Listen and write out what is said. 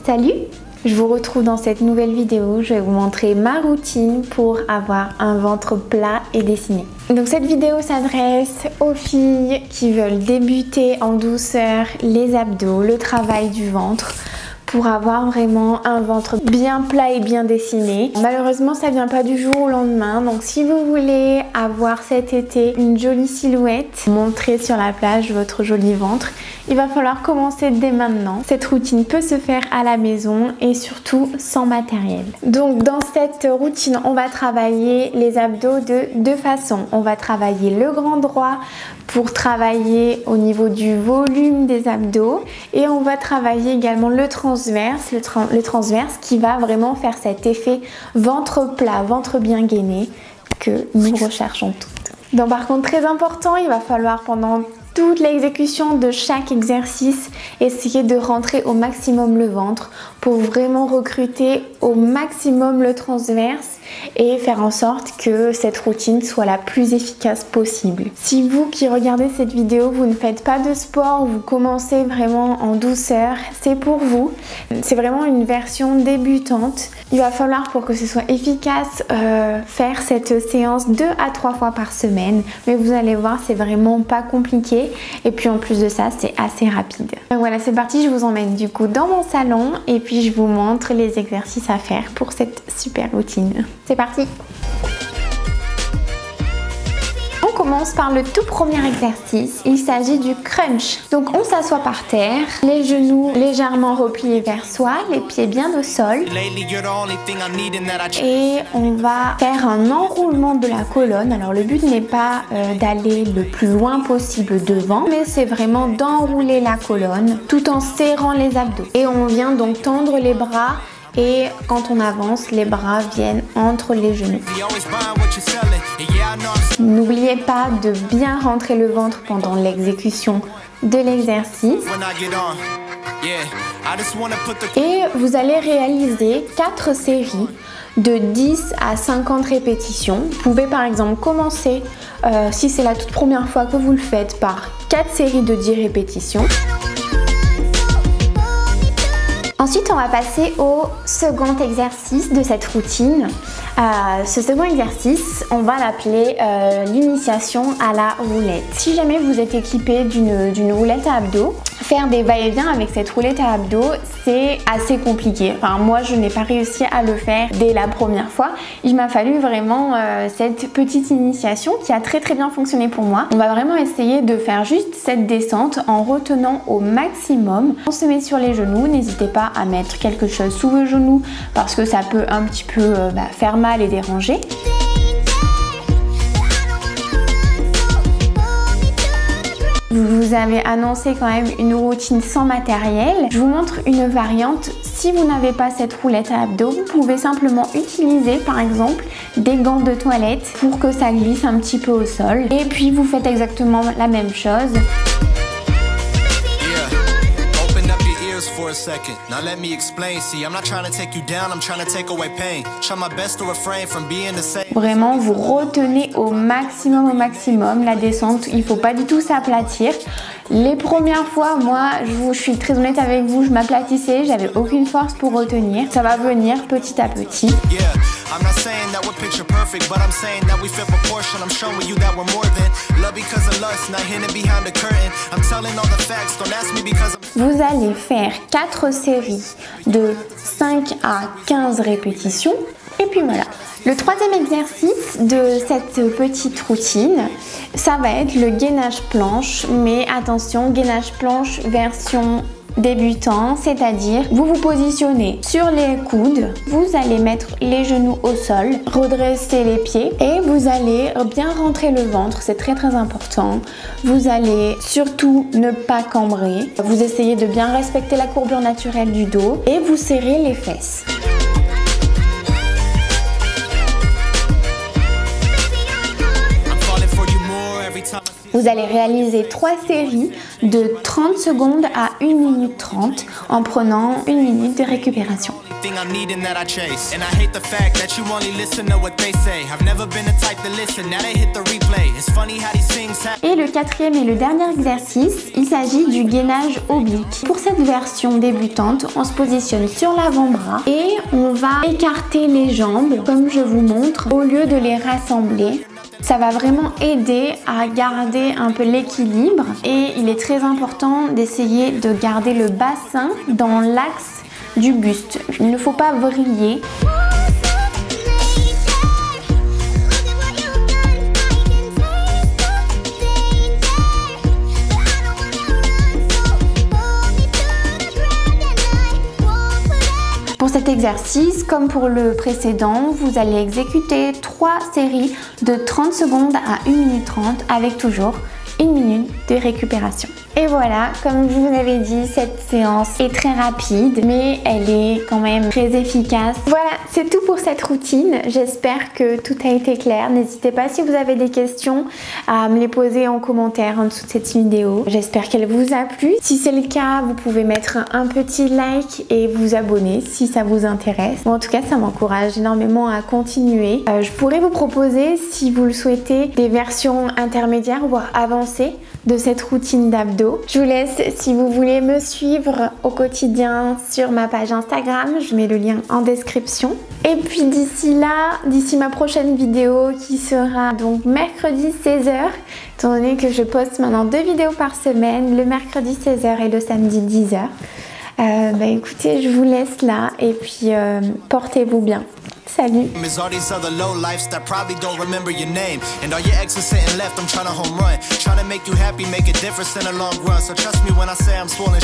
Salut! Je vous retrouve dans cette nouvelle vidéo. Je vais vous montrer ma routine pour avoir un ventre plat et dessiné. Donc cette vidéo s'adresse aux filles qui veulent débuter en douceur les abdos, le travail du ventre, pour avoir vraiment un ventre bien plat et bien dessiné. Malheureusement, ça vient pas du jour au lendemain. Donc si vous voulez avoir cet été une jolie silhouette, montrer sur la plage votre joli ventre, il va falloir commencer dès maintenant. Cette routine peut se faire à la maison et surtout sans matériel. Donc dans cette routine, on va travailler les abdos de deux façons. On va travailler le grand droit pour travailler au niveau du volume des abdos et on va travailler également le transverse, le transverse qui va vraiment faire cet effet ventre plat, ventre bien gainé que nous recherchons toutes. Donc par contre, très important, il va falloir pendant toute l'exécution de chaque exercice essayer de rentrer au maximum le ventre pour vraiment recruter au maximum le transverse et faire en sorte que cette routine soit la plus efficace possible. Si vous qui regardez cette vidéo, vous ne faites pas de sport, vous commencez vraiment en douceur, c'est pour vous. C'est vraiment une version débutante. Il va falloir, pour que ce soit efficace, faire cette séance 2 à 3 fois par semaine. Mais vous allez voir, c'est vraiment pas compliqué. Et puis en plus de ça, c'est assez rapide. Donc voilà, c'est parti, je vous emmène du coup dans mon salon et puis je vous montre les exercices à faire pour cette super routine. C'est parti! On commence par le tout premier exercice, il s'agit du crunch. Donc on s'assoit par terre, les genoux légèrement repliés vers soi, les pieds bien au sol. Et on va faire un enroulement de la colonne. Alors le but n'est pas d'aller le plus loin possible devant, mais c'est vraiment d'enrouler la colonne tout en serrant les abdos. Et on vient donc tendre les bras. Et quand on avance, les bras viennent entre les genoux. N'oubliez pas de bien rentrer le ventre pendant l'exécution de l'exercice. Et vous allez réaliser 4 séries de 10 à 50 répétitions. Vous pouvez par exemple commencer, si c'est la toute première fois que vous le faites, par 4 séries de 10 répétitions. Ensuite, on va passer au second exercice de cette routine. Ce second exercice, on va l'appeler l'initiation à la roulette. Si jamais vous êtes équipé d'une roulette à abdos, faire des va-et-vient avec cette roulette à abdos, c'est assez compliqué. Enfin, moi, je n'ai pas réussi à le faire dès la première fois. Il m'a fallu vraiment cette petite initiation qui a très bien fonctionné pour moi. On va vraiment essayer de faire juste cette descente en retenant au maximum. On se met sur les genoux, n'hésitez pas à mettre quelque chose sous vos genoux parce que ça peut un petit peu faire mal et déranger. Vous avez annoncé quand même une routine sans matériel. Je vous montre une variante. Si vous n'avez pas cette roulette à abdos, vous pouvez simplement utiliser par exemple des gants de toilette pour que ça glisse un petit peu au sol. Et puis vous faites exactement la même chose. Vraiment, vous retenez au maximum la descente. Il ne faut pas du tout s'aplatir. Les premières fois, moi, je suis très honnête avec vous, je m'aplatissais, j'avais aucune force pour retenir. Ça va venir petit à petit. Vous allez faire 4 séries de 5 à 15 répétitions. Et puis voilà. Le troisième exercice de cette petite routine, ça va être le gainage planche. Mais attention, gainage planche version débutant, c'est-à-dire vous vous positionnez sur les coudes, vous allez mettre les genoux au sol, redresser les pieds et vous allez bien rentrer le ventre, c'est très important. Vous allez surtout ne pas cambrer, vous essayez de bien respecter la courbure naturelle du dos et vous serrez les fesses. Vous allez réaliser 3 séries de 30 secondes à 1 minute 30 en prenant 1 minute de récupération. Et le quatrième et le dernier exercice, il s'agit du gainage oblique. Pour cette version débutante, on se positionne sur l'avant-bras et on va écarter les jambes comme je vous montre au lieu de les rassembler. Ça va vraiment aider à garder un peu l'équilibre et il est très important d'essayer de garder le bassin dans l'axe du buste. Il ne faut pas vriller. Pour cet exercice, comme pour le précédent, vous allez exécuter 3 séries de 30 secondes à 1 minute 30 avec toujours 1 minute de récupération. Et voilà, comme je vous avais dit, cette séance est très rapide, mais elle est quand même très efficace. Voilà, c'est tout pour cette routine. J'espère que tout a été clair. N'hésitez pas si vous avez des questions à me les poser en commentaire en dessous de cette vidéo. J'espère qu'elle vous a plu. Si c'est le cas, vous pouvez mettre un petit like et vous abonner si ça vous intéresse. Bon, en tout cas, ça m'encourage énormément à continuer. Je pourrais vous proposer, si vous le souhaitez, des versions intermédiaires, voire avancées de cette routine d'abdos. Je vous laisse si vous voulez me suivre au quotidien sur ma page Instagram, je mets le lien en description. Et puis d'ici là, d'ici ma prochaine vidéo qui sera donc mercredi 16h, étant donné que je poste maintenant 2 vidéos par semaine, le mercredi 16h et le samedi 10h. Bah écoutez, je vous laisse là et puis portez-vous bien. Salut. All these other low lives that probably don't remember your name. And all your exes sitting left, I'm trying to home run. Trying to make you happy, make a difference in the long run. So trust me when I say I'm swollen.